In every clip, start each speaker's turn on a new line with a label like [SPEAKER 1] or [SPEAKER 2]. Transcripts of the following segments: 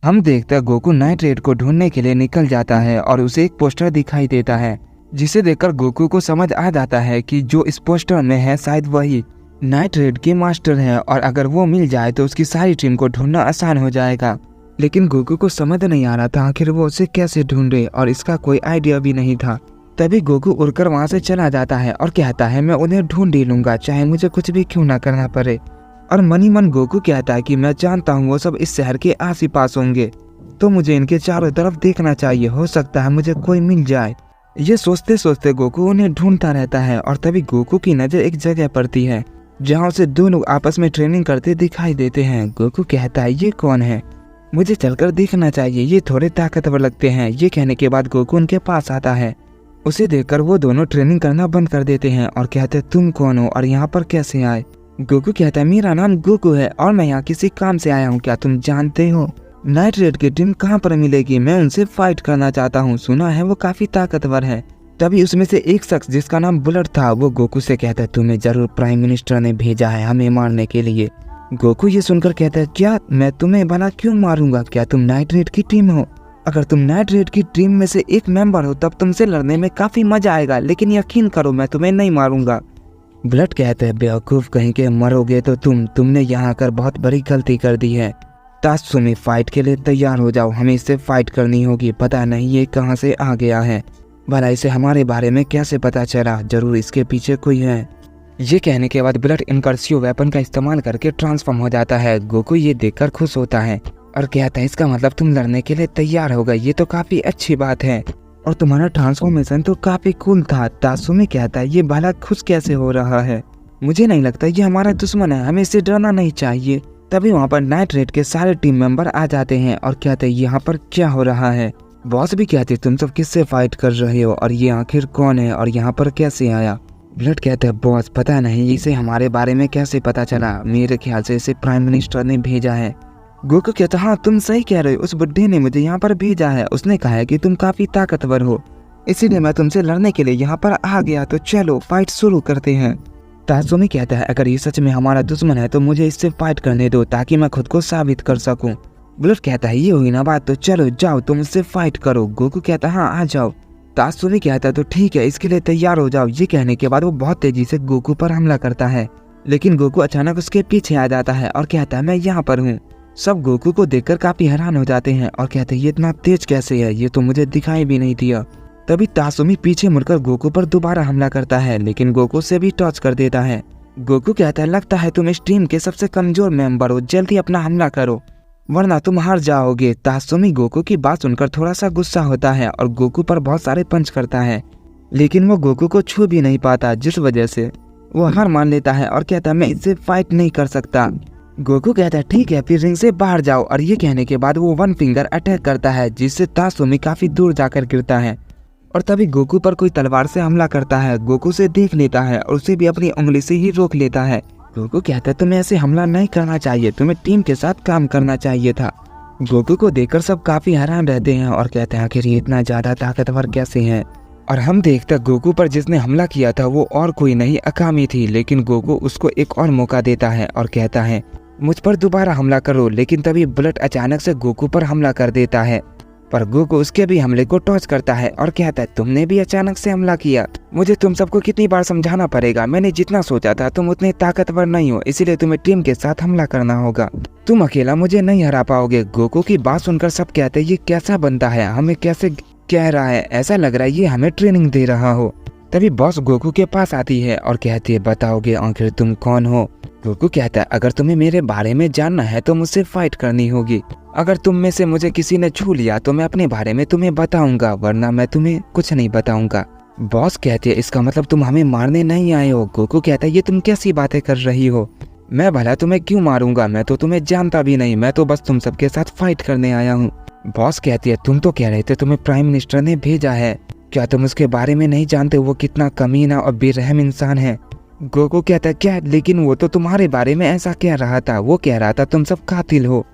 [SPEAKER 1] हम देखते हैं गोकू नाइट रेड को ढूंढने के लिए निकल जाता है और उसे एक पोस्टर दिखाई देता है, जिसे देखकर गोकू को समझ आ जाता है कि जो इस पोस्टर में है शायद वही नाइट रेड के मास्टर है, और अगर वो मिल जाए तो उसकी सारी टीम को ढूंढना आसान हो जाएगा। लेकिन गोकू को समझ नहीं आ रहा था आखिर वो उसे कैसे ढूंढे, और इसका कोई आइडिया भी नहीं था। तभी गोकू उड़कर वहां से चला जाता है और कहता है मैं उन्हें ढूंढ ही लूंगा, चाहे मुझे कुछ भी क्यों ना करना पड़े। और मन ही मन गोकू कहता है कि मैं जानता हूँ वो सब इस शहर के आस ही पास होंगे, तो मुझे इनके चारों तरफ देखना चाहिए, हो सकता है मुझे कोई मिल जाए। ये सोचते सोचते गोकू उन्हें ढूंढता रहता है, और तभी गोकू की नजर एक जगह पड़ती है जहाँ उसे दो लोग आपस में ट्रेनिंग करते दिखाई देते हैं। गोकू कहता है ये कौन है, मुझे चलकर देखना चाहिए, ये थोड़े ताकतवर लगते हैं। ये कहने के बाद गोकू उनके पास आता है। उसे देखकर वो दोनों ट्रेनिंग करना बंद कर देते हैं और कहते हैं तुम कौन हो और यहाँ पर कैसे आए। गोकू कहता है मेरा नाम गोकू है और मैं यहाँ किसी काम से आया हूँ, क्या तुम जानते हो नाइट रेड की टीम कहाँ पर मिलेगी? मैं उनसे फाइट करना चाहता हूँ, सुना है वो काफी ताकतवर है। तभी उसमें से एक शख्स जिसका नाम बुलेट था वो गोकू से कहता है तुम्हें जरूर प्राइम मिनिस्टर ने भेजा है हमें मारने के लिए। गोकू ये सुनकर कहता है क्या मैं तुम्हें भला क्यों मारूंगा, क्या तुम नाइट रेड की टीम हो? अगर तुम नाइट रेड की टीम में से एक मेंबर हो तब तुमसे लड़ने में काफी मजा आएगा, लेकिन यकीन करो मैं तुम्हें नहीं मारूंगा। बुलेट कहते हैं बेवकूफ कहीं के, मरोगे तो तुमने यहाँ आकर बहुत बड़ी गलती कर दी है। तात्सुमी फाइट के लिए तैयार हो जाओ, हमें इससे फाइट करनी होगी। पता नहीं ये कहाँ से आ गया है, भला इसे हमारे बारे में कैसे पता चला, जरूर इसके पीछे कोई है। ये कहने के बाद बुलेट इनकर्सिव वेपन का इस्तेमाल करके ट्रांसफॉर्म हो जाता है। गोकू ये देखकर खुश होता है और कहता है इसका मतलब तुम लड़ने के लिए तैयार हो गए, ये तो काफी अच्छी बात है, और तुम्हारा ट्रांसफॉर्मेशन तो काफी कूल था। तात्सुमी कहता है ये भला खुश कैसे हो रहा है, मुझे नहीं लगता ये हमारा दुश्मन है, हमें इससे डरना नहीं चाहिए। तभी वहाँ पर नाइट रेड के सारे टीम मेंबर आ जाते हैं और कहते हैं यहाँ पर क्या हो रहा है। बॉस भी कहते तुम सब किससे फाइट कर रहे हो और ये आखिर कौन है और यहाँ पर कैसे आया? ब्लड कहते हैं बॉस पता नहीं इसे हमारे बारे में कैसे पता चला, मेरे ख्याल से इसे प्राइम मिनिस्टर ने भेजा है। गोकू कहता हाँ तुम सही कह रहे हो, उस बुड्ढे ने मुझे यहाँ पर भेजा है, उसने कहा है कि तुम काफी ताकतवर हो, इसीलिए मैं तुमसे लड़ने के लिए यहाँ पर आ गया, तो चलो फाइट शुरू करते हैं। तात्सुमी कहता है अगर ये सच में हमारा दुश्मन है तो मुझे इससे फाइट करने दो ताकि मैं खुद को साबित कर सकूं। बुलेट कहता है ये हुई ना बात, तो चलो जाओ तुम इससे फाइट करो। गोकू कहता है हाँ आ जाओ। तात्सुमी कहता है तो ठीक है इसके लिए तैयार हो जाओ। ये कहने के बाद वो बहुत तेजी से गोकू पर हमला करता है, लेकिन गोकू अचानक उसके पीछे आ जाता है और कहता है मैं यहाँ पर हूँ। सब गोकू को देखकर काफी हैरान हो जाते हैं और कहते हैं ये इतना तेज कैसे है, ये तो मुझे दिखाई भी नहीं दिया। तभी तात्सुमी पीछे मुड़कर गोकू पर दोबारा हमला करता है, लेकिन गोकू से भी टच कर देता है। गोकू कहता है लगता है तुम इस टीम के सबसे कमजोर मेंबर हो, जल्दी अपना हमला करो वरना तुम हार जाओगे। तात्सुमी गोकू की बात सुनकर थोड़ा सा गुस्सा होता है और गोकू पर बहुत सारे पंच करता है, लेकिन वो गोकू को छू भी नहीं पाता, जिस वजह से वो हार मान लेता है और कहता है मैं इससे फाइट नहीं कर सकता। गोकू कहता है ठीक है फिर रिंग से बाहर जाओ, और ये कहने के बाद वो वन फिंगर अटैक करता है जिससे तात्सुमी काफी दूर जाकर गिरता है। और तभी गोकू पर कोई तलवार से हमला करता है, गोकू से देख लेता है और उसे भी अपनी उंगली से ही रोक लेता है। गोकू कहता है तुम्हें ऐसे हमला नहीं करना चाहिए, तुम्हें टीम के साथ काम करना चाहिए था। गोकू को देखकर सब काफी हैरान रहते हैं और कहते हैं आखिर ये इतना ज्यादा ताकतवर कैसे है। और हम देखते हैं गोकू पर जिसने हमला किया था वो और कोई नहीं अकामी थी, लेकिन गोकू उसको एक और मौका देता है और कहता है मुझ पर दोबारा हमला करो। लेकिन तभी बुलेट अचानक से गोकू पर हमला कर देता है, पर गोकू उसके भी हमले को टॉच करता है और कहता है तुमने भी अचानक से हमला किया, मुझे तुम सबको कितनी बार समझाना पड़ेगा, मैंने जितना सोचा था तुम उतने ताकतवर नहीं हो, इसीलिए तुम्हें टीम के साथ हमला करना होगा, तुम अकेला मुझे नहीं हरा पाओगे। गोकू की बात सुनकर सब कहते हैं ये कैसा बंदा है, हमें कैसे कह रहा है, ऐसा लग रहा है ये हमें ट्रेनिंग दे रहा हो। तभी बॉस गोकू के पास आती है और कहती है बताओगे आखिर तुम कौन हो? गोकू कहता है अगर तुम्हें मेरे बारे में जानना है तो मुझसे फाइट करनी होगी, अगर तुम में से मुझे किसी ने छू लिया तो मैं अपने बारे में तुम्हें बताऊंगा, वरना मैं तुम्हें कुछ नहीं बताऊंगा। बॉस कहती है इसका मतलब तुम हमें मारने नहीं आए हो? गोकू कहता है ये तुम कैसी बातें कर रही हो, मैं भला तुम्हें क्यों मारूंगा, मैं तो तुम्हें जानता भी नहीं, मैं तो बस तुम सबके साथ फाइट करने आया हूँ। बॉस कहती है तुम तो कह रहे थे तुम्हें प्राइम मिनिस्टर ने भेजा है, क्या तुम उसके बारे में नहीं जानते, वो कितना कमीना और बेरहम इंसान है? गोकू कहता है क्या, लेकिन वो तो तुम्हारे बारे में ऐसा कह रहा था, वो कह रहा था तुम सब कातिल हो।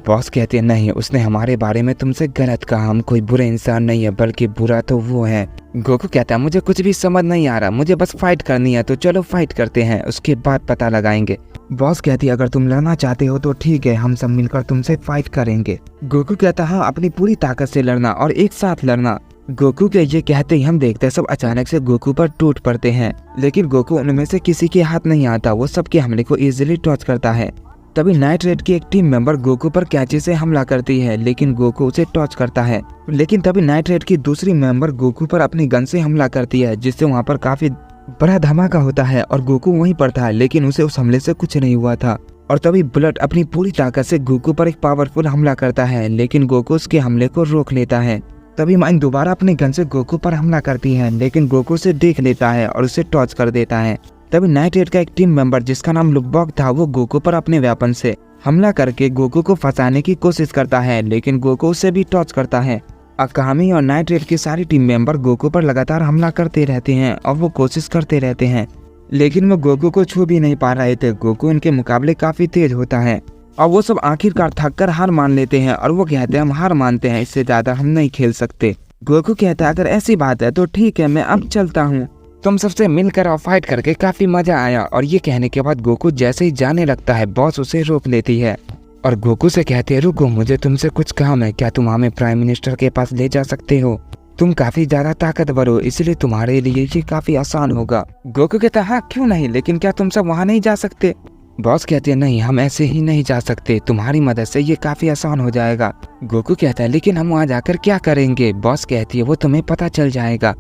[SPEAKER 1] बॉस कहते हैं नहीं, उसने हमारे बारे में तुमसे गलत कहा, हम कोई बुरे इंसान नहीं है, बल्कि बुरा तो वो है। गोकू कहता है मुझे कुछ भी समझ नहीं आ रहा, मुझे बस फाइट करनी है, तो चलो फाइट करते हैं, उसके बाद पता लगाएंगे। बॉस कहती है अगर तुम लड़ना चाहते हो तो ठीक है, हम सब मिलकर तुमसे फाइट करेंगे। गोकू कहता है हाँ, अपनी पूरी ताकत से लड़ना और एक साथ लड़ना। गोकू के ये कहते ही हम देखते हैं सब अचानक से गोकू पर टूट पड़ते हैं, लेकिन गोकू उनमें से किसी के हाथ नहीं आता, वो सबके हमले को इजीली टॉच करता है। तभी नाइट रेड की एक टीम मेंबर गोकू पर कैंची से हमला करती है, लेकिन गोकू उसे टॉच करता है। लेकिन तभी नाइट रेड की दूसरी मेंबर गोकू पर अपनी गन से हमला करती है, जिससे वहाँ पर काफी बड़ा धमाका होता है और गोकू वहीं पर था, लेकिन उसे उस हमले से कुछ नहीं हुआ था। और तभी बुलेट अपनी पूरी ताकत से गोकू पर एक पावरफुल हमला करता है, लेकिन गोकू उसके हमले को रोक लेता है। तभी माइन दोबारा अपनी गन से गोकू पर हमला करती है, लेकिन गोकू उसे देख लेता है और उसे टॉच कर देता है। तभी नाइट रेड का एक टीम मेंबर जिसका नाम लुकबॉक था, वो गोकू पर अपने वेपन से हमला करके गोकू को फंसाने की कोशिश करता है, लेकिन गोकू उसे भी टॉच करता है। अकामी और नाइट रेड की सारी टीम मेंबर गोकू पर लगातार हमला करते रहते हैं और वो कोशिश करते रहते हैं, लेकिन वो गोकू को छू भी नहीं पा रहे थे। गोकू इनके मुकाबले काफी तेज होता है और वो सब आखिरकार थककर हार मान लेते हैं और वो कहते हैं हम हार मानते हैं, इससे ज्यादा हम नहीं खेल सकते। गोकू कहता है अगर ऐसी बात है तो ठीक है, मैं अब चलता हूँ, तुम सबसे मिलकर और फाइट करके काफी मजा आया। और ये कहने के बाद गोकू जैसे ही जाने लगता है, बॉस उसे रोक लेती है और गोकू से कहते हैं रुको, मुझे तुमसे कुछ काम है, क्या तुम हमें प्राइम मिनिस्टर के पास ले जा सकते हो? तुम काफी ज्यादा ताकतवर हो, इसलिए तुम्हारे लिए ये काफी आसान होगा। गोकू कहता है हाँ क्यों नहीं, लेकिन क्या तुम सब वहाँ नहीं जा सकते? बॉस कहते हैं नहीं, हम ऐसे ही नहीं जा सकते, तुम्हारी मदद से ये काफी आसान हो जाएगा। गोकू कहता है लेकिन हम वहाँ जाकर क्या करेंगे? बॉस कहती है वो तुम्हें पता चल जाएगा।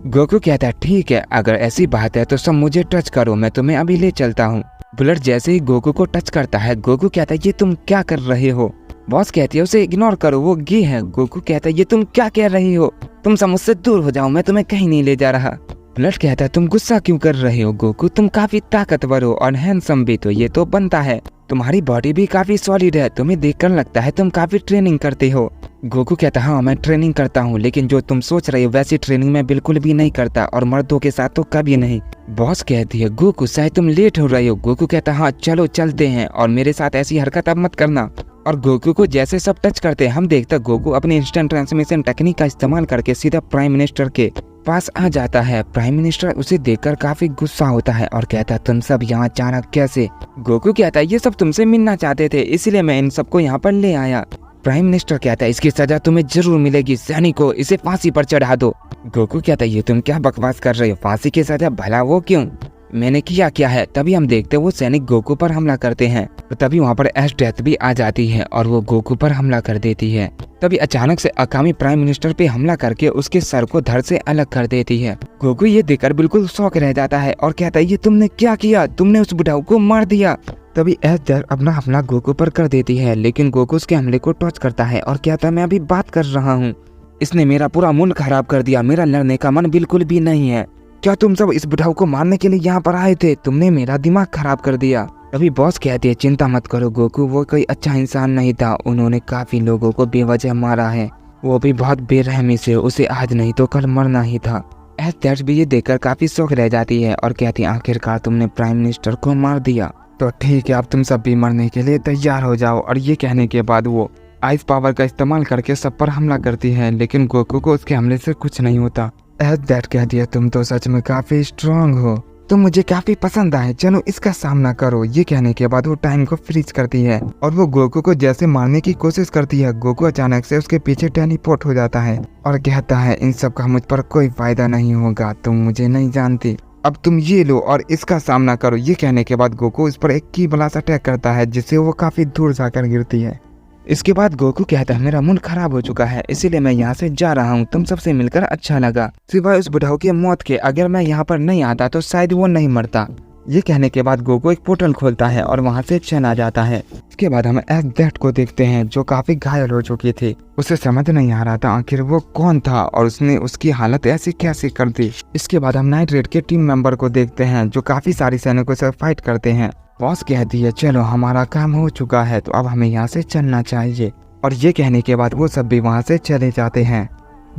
[SPEAKER 1] गोकू कहता है ठीक है, अगर ऐसी बात है तो सब मुझे टच करो, मैं तुम्हें अभी ले चलता हूँ। बुलेट जैसे ही गोकू को टच करता है, गोकू कहता है ये तुम क्या कर रहे हो? बॉस कहती है उसे इग्नोर करो, वो गे है। गोकू कहता है ये तुम क्या कह रही हो, तुम सब मुझसे दूर हो जाओ, मैं तुम्हें कहीं नहीं ले जा रहा। बुलेट कहता है तुम गुस्सा क्यों कर रहे हो गोकू, तुम काफी ताकतवर हो और हैंडसम भी, तो ये तो बनता है, तुम्हारी बॉडी भी काफी सॉलिड है, तुम्हें देखकर लगता है तुम काफी ट्रेनिंग करते हो। गोकू कहता है हाँ मैं ट्रेनिंग करता हूँ, लेकिन जो तुम सोच रहे हो वैसी ट्रेनिंग मैं बिल्कुल भी नहीं करता, और मर्दों के साथ तो कभी नहीं। बॉस कहती है गोकू शायद तुम लेट हो रहे हो। गोकू कहता है हाँ चलो चलते हैं, और मेरे साथ ऐसी हरकत अब मत करना। और गोकू को जैसे सब टच करते हैं, हम देखते गोकू अपनी इंस्टेंट ट्रांसमिशन टेक्निक का इस्तेमाल करके सीधा प्राइम मिनिस्टर के पास आ जाता है। प्राइम मिनिस्टर उसे देखकर काफी गुस्सा होता है और कहता है तुम सब यहाँ अचानक कैसे? गोकू कहता है ये सब तुमसे मिलना चाहते थे, इसलिए मैं इन सबको यहाँ पर ले आया। प्राइम मिनिस्टर कहता है इसकी सजा तुम्हें जरूर मिलेगी, सैनिकों इसे फांसी पर चढ़ा दो। गोकू कहता है ये तुम क्या बकवास कर रहे हो, फांसी की सजा? भला वो क्यों, मैंने किया क्या है? तभी हम देखते वो सैनिक गोकू पर हमला करते हैं, तो तभी वहाँ पर एश डेथ भी आ जाती है और वो गोकू पर हमला कर देती है। तभी अचानक से अकामी प्राइम मिनिस्टर पे हमला करके उसके सर को धड़ से अलग कर देती है। गोकू ये देखकर बिल्कुल शॉक रह जाता है और कहता है ये तुमने क्या किया, तुमने उस बुढ़ाऊ को मार दिया। तभी एश डेथ अपना हमला गोकू पर कर देती है, लेकिन गोकू उसके हमले को टॉच करता है और कहता है मैं अभी बात कर रहा हूँ, इसने मेरा पूरा मूड खराब कर दिया, मेरा लड़ने का मन बिल्कुल भी नहीं है। क्या तुम सब इस बुढ़ाऊ को मारने के लिए यहाँ पर आए थे? तुमने मेरा दिमाग खराब कर दिया। तभी बॉस कहती है चिंता मत करो गोकू, वो कोई अच्छा इंसान नहीं था, उन्होंने काफी लोगों को बेवजह मारा है, वो भी बहुत बेरहमी से, उसे आज नहीं तो कल मरना ही था। एश डेथ भी ये देखकर काफी शौक रह जाती है और कहती है आखिरकार तुमने प्राइम मिनिस्टर को मार दिया, तो ठीक है अब तुम सब भी मरने के लिए तैयार हो जाओ। और ये कहने के बाद वो आइस पावर का इस्तेमाल करके सब पर हमला करती है, लेकिन गोकू को उसके हमले से कुछ नहीं होता। एश डेथ कहती है तुम तो सच में काफी स्ट्रांग हो, तुम मुझे काफी पसंद आए, चलो इसका सामना करो। ये कहने के बाद वो टाइम को फ्रीज करती है और वो गोकू को जैसे मारने की कोशिश करती है, गोकू अचानक से उसके पीछे टेलीपोर्ट हो जाता है और कहता है इन सब का मुझ पर कोई फायदा नहीं होगा, तुम मुझे नहीं जानती, अब तुम ये लो और इसका सामना करो। ये कहने के बाद गोकू उस पर एक की ब्लास्ट अटैक करता है, जिससे वो काफी दूर जाकर गिरती है। इसके बाद गोकू कहता है मेरा मूड खराब हो चुका है, इसीलिए मैं यहाँ से जा रहा हूँ, तुम सबसे मिलकर अच्छा लगा, सिवाय उस बुढ़ाऊ की मौत के, अगर मैं यहाँ पर नहीं आता तो शायद वो नहीं मरता। ये कहने के बाद गोकू एक पोर्टल खोलता है और वहाँ से चैन आ जाता है। इसके बाद हम एश डेथ को देखते हैं जो काफी घायल हो चुकी थी, उसे समझ नहीं आ रहा था आखिर वो कौन था और उसने उसकी हालत ऐसी कैसे कर दी। इसके बाद हम नाइट रेड के टीम मेंबर को देखते हैं जो काफी सारी सैनिकों से फाइट करते हैं। बॉस कहती है चलो हमारा काम हो चुका है, तो अब हमें यहाँ से चलना चाहिए, और ये कहने के बाद वो सब भी वहाँ से चले जाते हैं।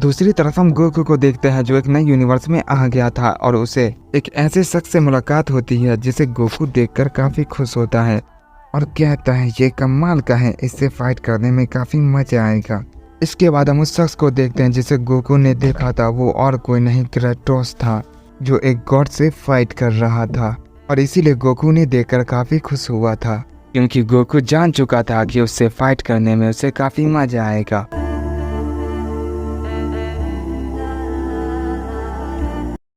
[SPEAKER 1] दूसरी तरफ हम गोकू को देखते हैं जो एक नए यूनिवर्स में आ गया था और उसे एक ऐसे शख्स से मुलाकात होती है जिसे गोकू देखकर काफी खुश होता है। और कहता है ये कमाल का है, इससे फाइट करने में काफ़ी मजा आएगा। इसके बाद हम उस शख्स को देखते हैं जिसे गोकू ने देखा था। वो और कोई नहीं क्रेटोस था, जो एक गॉड से फाइट कर रहा था, और इसीलिए गोकू ने देखकर काफ़ी खुश हुआ था, क्योंकि गोकू जान चुका था कि उससे फाइट करने में उसे काफ़ी मजा आएगा।